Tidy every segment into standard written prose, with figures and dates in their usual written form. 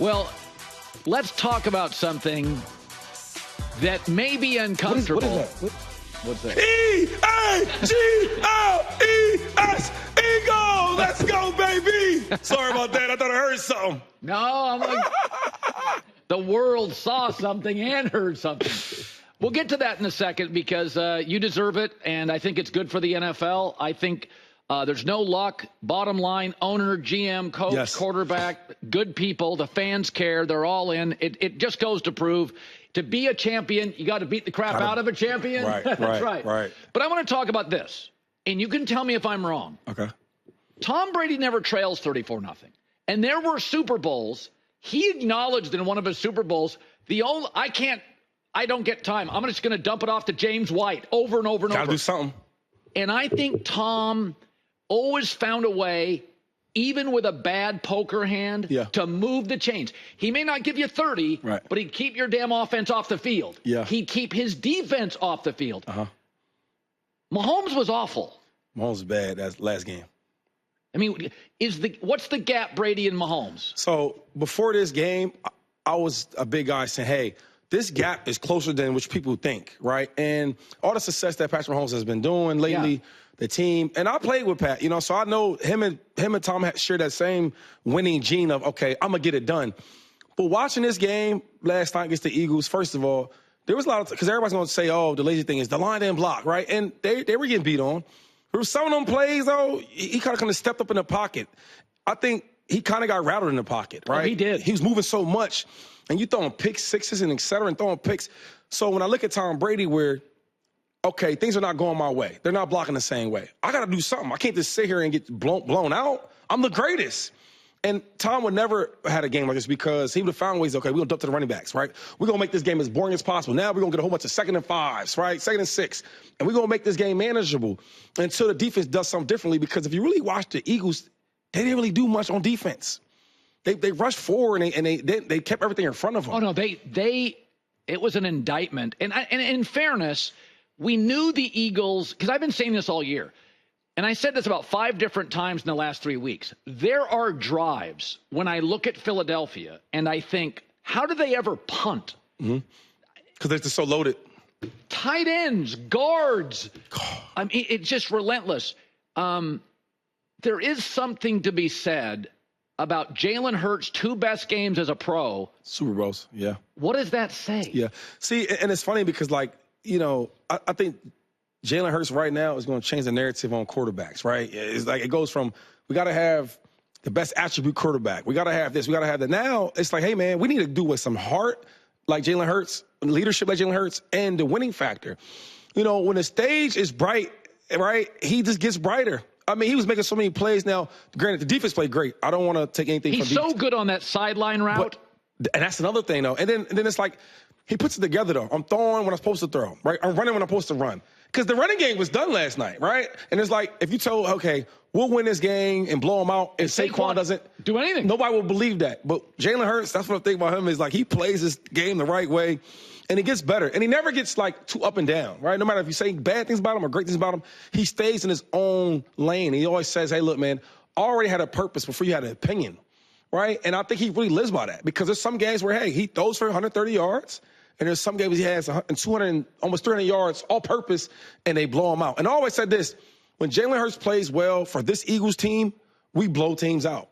Well, let's talk about something that may be uncomfortable. What is that? What's that? E-A-G-L-E-S, Eagle! Let's go, baby! Sorry about that. I thought I heard something. No, I'm like, the world saw something and heard something. We'll get to that in a second because you deserve it, and I think it's good for the NFL. I think there's no luck. Bottom line, owner, GM, coach, quarterback, good people. The fans care. They're all in. It just goes to prove to be a champion, you got to beat the crap out of a champion. Right, That's right. But I want to talk about this, and you can tell me if I'm wrong. Okay. Tom Brady never trails 34-0. And there were Super Bowls. He acknowledged in one of his Super Bowls, I don't get time. I'm just going to dump it off to James White over and over and over. Got to do something. And I think Tom always found a way, even with a bad poker hand, to move the chains. He may not give you 30, but he'd keep your damn offense off the field. Yeah. He'd keep his defense off the field. Mahomes was awful. Mahomes was bad that last game. I mean, what's the gap, Brady and Mahomes? So before this game, I was a big guy saying, hey, this gap is closer than which people think, right? And all the success that Patrick Mahomes has been doing lately, the team, and I played with Pat, so I know him and Tom share that same winning gene of, okay, I'm going to get it done. But watching this game last night against the Eagles, first of all, there was a lot of, because everybody's going to say, oh, the lazy thing is the line didn't block, right? And they were getting beat on. There were some of them plays, though, he kind of stepped up in the pocket. I think he kind of got rattled in the pocket, right? Oh, he did. He was moving so much, and you throwing pick sixes and et cetera and throwing picks. So when I look at Tom Brady where, okay, things are not going my way. They're not blocking the same way. I got to do something. I can't just sit here and get blown out. I'm the greatest. And Tom would never had a game like this because he would have found ways, okay, we're going to dump to the running backs, right? We're going to make this game as boring as possible. Now we're going to get a whole bunch of 2nd and 5s, right? 2nd and 6. And we're going to make this game manageable until the defense does something differently, because if you really watch the Eagles, they didn't really do much on defense. They rushed forward and they kept everything in front of them. Oh, no, it was an indictment. And in fairness, we knew the Eagles, because I've been saying this all year, and I said this about 5 different times in the last 3 weeks. There are drives when I look at Philadelphia and I think, how do they ever punt? Because they're just so loaded. Tight ends, guards. I mean, it's just relentless. There is something to be said about Jalen Hurts' 2 best games as a pro. Super Bowls, yeah. What does that say? Yeah. See, and it's funny because, I think Jalen Hurts right now is going to change the narrative on quarterbacks, right? It's like it goes from, we got to have the best attribute quarterback. We got to have this. We got to have that. Now it's like, hey, man, we need to do with some heart like Jalen Hurts, leadership like Jalen Hurts, and the winning factor. When the stage is bright, right, he just gets brighter. I mean, he was making so many plays. Now, granted, the defense played great. I don't want to take anything from defense. He's so good on that sideline route. And that's another thing, though. And then it's like, he puts it together, though. I'm throwing when I'm supposed to throw, right? I'm running when I'm supposed to run. Because the running game was done last night, right? And it's like, if you told, okay, we'll win this game and blow them out, and Saquon doesn't do anything, nobody will believe that. But Jalen Hurts, that's what I think about him, is like he plays this game the right way, and he gets better. And he never gets too up and down, right? No matter if you say bad things about him or great things about him, he stays in his own lane. He always says, hey, look, man, I already had a purpose before you had an opinion, right? And I think he really lives by that, because there's some games where, hey, he throws for 130 yards, and there's some games he has 200, almost 300 yards all purpose, and they blow him out. And I always said this, when Jalen Hurts plays well for this Eagles team, we blow teams out.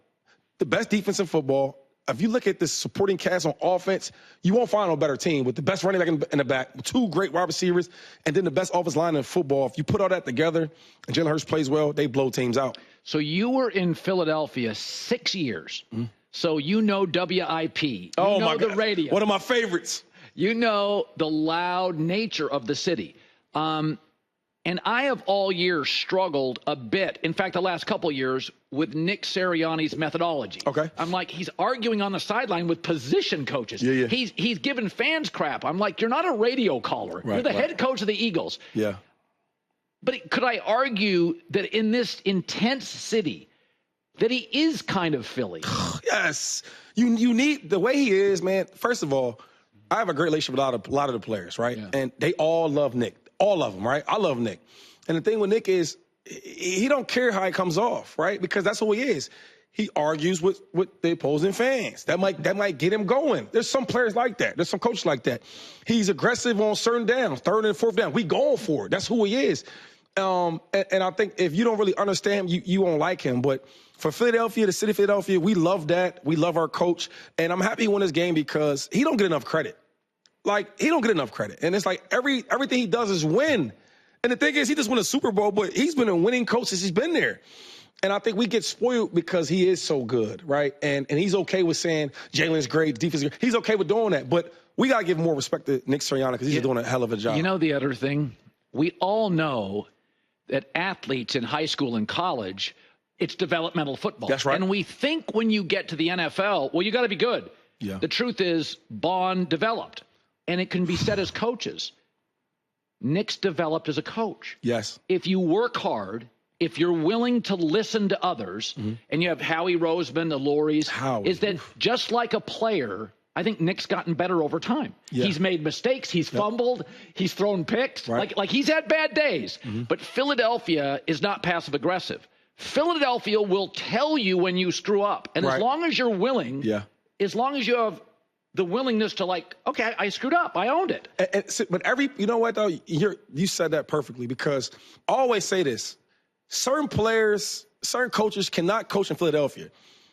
The best defense in football, if you look at this supporting cast on offense, you won't find a better team with the best running back in the back, 2 great wide receivers, and then the best offensive line in football. If you put all that together and Jalen Hurts plays well, they blow teams out. So you were in Philadelphia 6 years. So you know WIP. You know the radio. One of my favorites. You know the loud nature of the city. And I have all year struggled a bit, in fact, the last couple years, with Nick Sirianni's methodology. Okay. I'm like, he's arguing on the sideline with position coaches. Yeah. He's giving fans crap. I'm like, you're not a radio caller. You're the head coach of the Eagles. Yeah. But could I argue that in this intense city, that he is kind of Philly? Yes. You need, the way he is, man, first of all, I have a great relationship with a lot of the players, right? Yeah. And they all love Nick. All of them, right? I love Nick. And the thing with Nick is he don't care how he comes off, right? Because that's who he is. he argues with the opposing fans. That might get him going. There's some players like that. There's some coaches like that. He's aggressive on certain downs, third and fourth down. We going for it. That's who he is. And I think if you don't really understand him, you won't like him. But for Philadelphia, the city of Philadelphia, we love that. We love our coach. And I'm happy he won this game because he don't get enough credit. Like, he don't get enough credit. And it's like everything he does is win. And the thing is, he just won a Super Bowl, but he's been a winning coach since he's been there. And I think we get spoiled because he is so good, right? And he's okay with saying Jalen's great, defense is great. He's okay with doing that. But we got to give more respect to Nick Sirianni because he's doing a hell of a job. You know the other thing? We all know that athletes in high school and college, it's developmental football. That's right. And we think when you get to the NFL, well, you got to be good. Yeah. The truth is, Bond developed. And it can be said as coaches. Nick's developed as a coach. Yes. If you work hard, if you're willing to listen to others, and you have Howie Roseman, the Lauries, is that just like a player, I think Nick's gotten better over time. Yeah. He's made mistakes. He's fumbled. He's thrown picks. Right. Like he's had bad days. But Philadelphia is not passive-aggressive. Philadelphia will tell you when you screw up. And as long as you're willing, as long as you have the willingness to okay, I screwed up. I owned it. But you know what, though? You said that perfectly because I always say this. Certain players, certain coaches cannot coach in Philadelphia,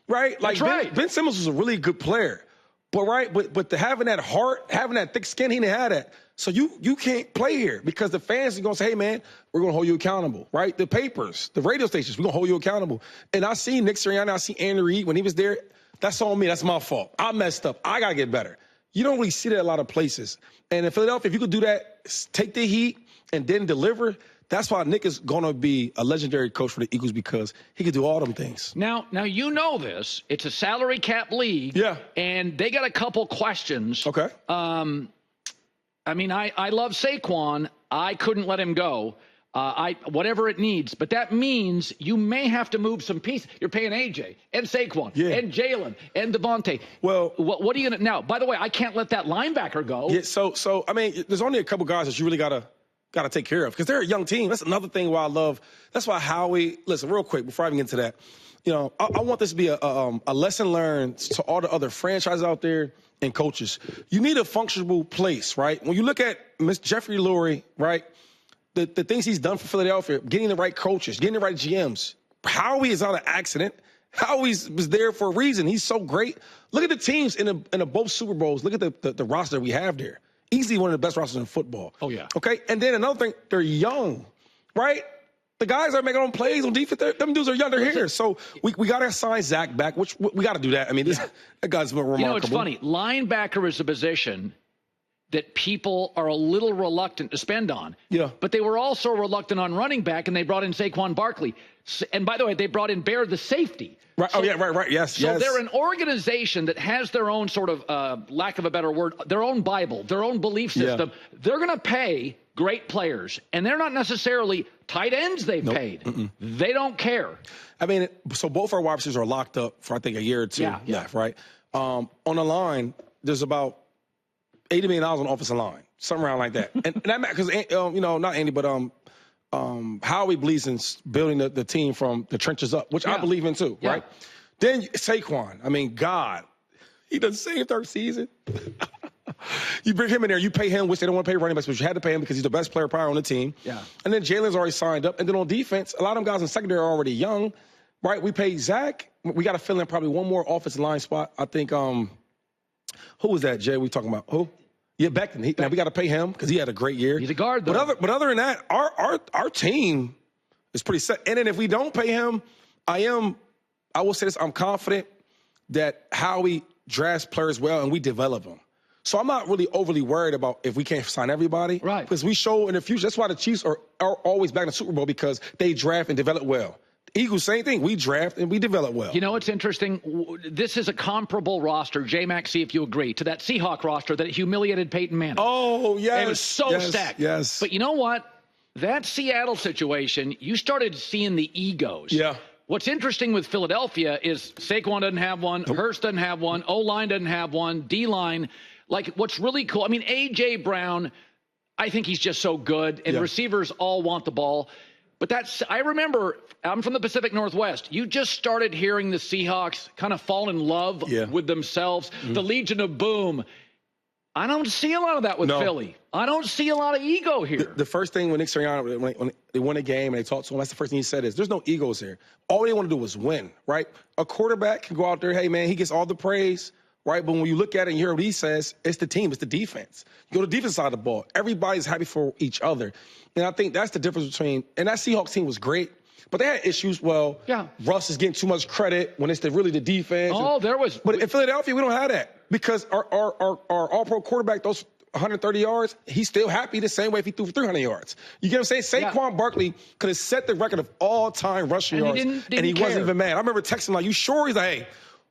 right? Like Ben Simmons was a really good player, but having that heart, having that thick skin, he didn't have that. So you can't play here because the fans are going to say, hey, man, we're going to hold you accountable, right? The papers, the radio stations, we're going to hold you accountable. And I see Nick Sirianni, I see Andy Reid when he was there. That's on me. That's my fault. I messed up. I got to get better. You don't really see that a lot of places. And in Philadelphia, if you could do that, take the heat and then deliver, that's why Nick is going to be a legendary coach for the Eagles because he could do all them things. Now you know this. It's a salary cap league. Yeah. And they got a couple questions. Okay. I mean, I love Saquon. I couldn't let him go. Whatever it needs. But that means you may have to move some pieces. You're paying AJ and Saquon and Jalen and Devontae. Well, what are you going to now? By the way, I can't let that linebacker go. Yeah. So I mean, there's only a couple guys that you really gotta take care of because they're a young team. That's another thing why I love. That's why Howie. Listen, real quick before I even get into that, I want this to be a lesson learned to all the other franchises out there and coaches. You need a functional place, right? When you look at Mr. Jeffrey Lurie, right? The things he's done for Philadelphia, getting the right coaches, getting the right GMs. Howie is not an accident. Howie was there for a reason. He's so great. Look at the teams in both Super Bowls. Look at the roster we have there. Easily one of the best rosters in football. Oh, yeah. Okay? And then another thing, they're young, right? The guys that are making on plays on defense, them dudes are young. They're here. So we got to sign Zach back, which we got to do that. I mean, that guy's been remarkable. It's funny. Linebacker is a position that people are a little reluctant to spend on. Yeah. But they were also reluctant on running back, and they brought in Saquon Barkley. And by the way, they brought in Bear, the safety. Right. So, right. Yes. So they're an organization that has their own sort of, lack of a better word, their own Bible, their own belief system. Yeah. They're going to pay great players, and they're not necessarily tight ends they've paid. They don't care. I mean, so both our wide receivers are locked up for, I think, a year or two left, right? On the line, there's about $80 million on the offensive line, something around like that. and that because not Andy, but Howie believes in building the team from the trenches up, which I believe in too, right? Then Saquon, I mean, God, he done saved our season. You bring him in there, you pay him, which they don't want to pay running backs, but you had to pay him because he's the best player probably on the team. Yeah. And then Jalen's already signed up. And then on defense, a lot of them guys in secondary are already young, right? We paid Zach. We got to fill in probably one more offensive line spot. I think who was that, Jay? We talking about who? Yeah, Becton. Now we got to pay him because he had a great year. He's a guard, though. But other than that, our team is pretty set. And then if we don't pay him, I will say this, I'm confident that Howie drafts players well and we develop them. So I'm not really overly worried about if we can't sign everybody. Right. Because we show in the future. That's why the Chiefs are always back in the Super Bowl because they draft and develop well. Eagles, same thing. We draft and we develop well. You know what's interesting? This is a comparable roster, J-Mac, see if you agree, to that Seahawk roster that humiliated Peyton Manning. Oh, yes. It was so stacked. Yes. But you know what? That Seattle situation, you started seeing the egos. Yeah. What's interesting with Philadelphia is Saquon doesn't have one, Hurts doesn't have one, O-line doesn't have one, D-line. Like, what's really cool, I mean, A.J. Brown, I think he's just so good, and receivers all want the ball. But I remember, I'm from the Pacific Northwest. You just started hearing the Seahawks kind of fall in love with themselves. Mm-hmm. The Legion of Boom. I don't see a lot of that with Philly. I don't see a lot of ego here. The first thing when Nick Sirianni, when they won a game and they talked to him, that's the first thing he said is, there's no egos here. All they want to do is win, right? A quarterback can go out there, hey, man, he gets all the praise, right? But when you look at it and you hear what he says, it's the team, it's the defense. You go to the defense side of the ball. Everybody's happy for each other. And I think that's the difference between – and that Seahawks team was great. But they had issues. Well, Russ is getting too much credit when it's really the defense. Oh, there was. But in Philadelphia, we don't have that because our all-pro quarterback, those 130 yards, he's still happy the same way if he threw for 300 yards. You get what I'm saying? Saquon Barkley could have set the record of all-time rushing yards, and he wasn't even mad. I remember texting like, "You sure?" He's like, "Hey,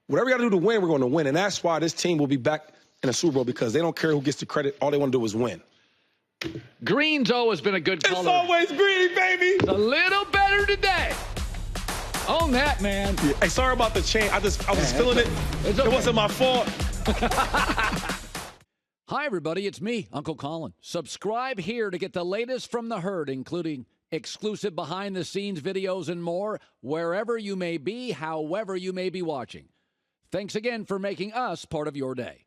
whatever we got to do to win, we're going to win." And that's why this team will be back in the Super Bowl because they don't care who gets the credit. All they want to do is win. Green's always been a good color. It's always green, baby. It's a little better today. Own that, man. Yeah. Hey, sorry about the chain. I was feeling it. Okay. It wasn't my fault. Hi, everybody. It's me, Uncle Colin. Subscribe here to get the latest from the herd, including exclusive behind-the-scenes videos and more, wherever you may be, however you may be watching. Thanks again for making us part of your day.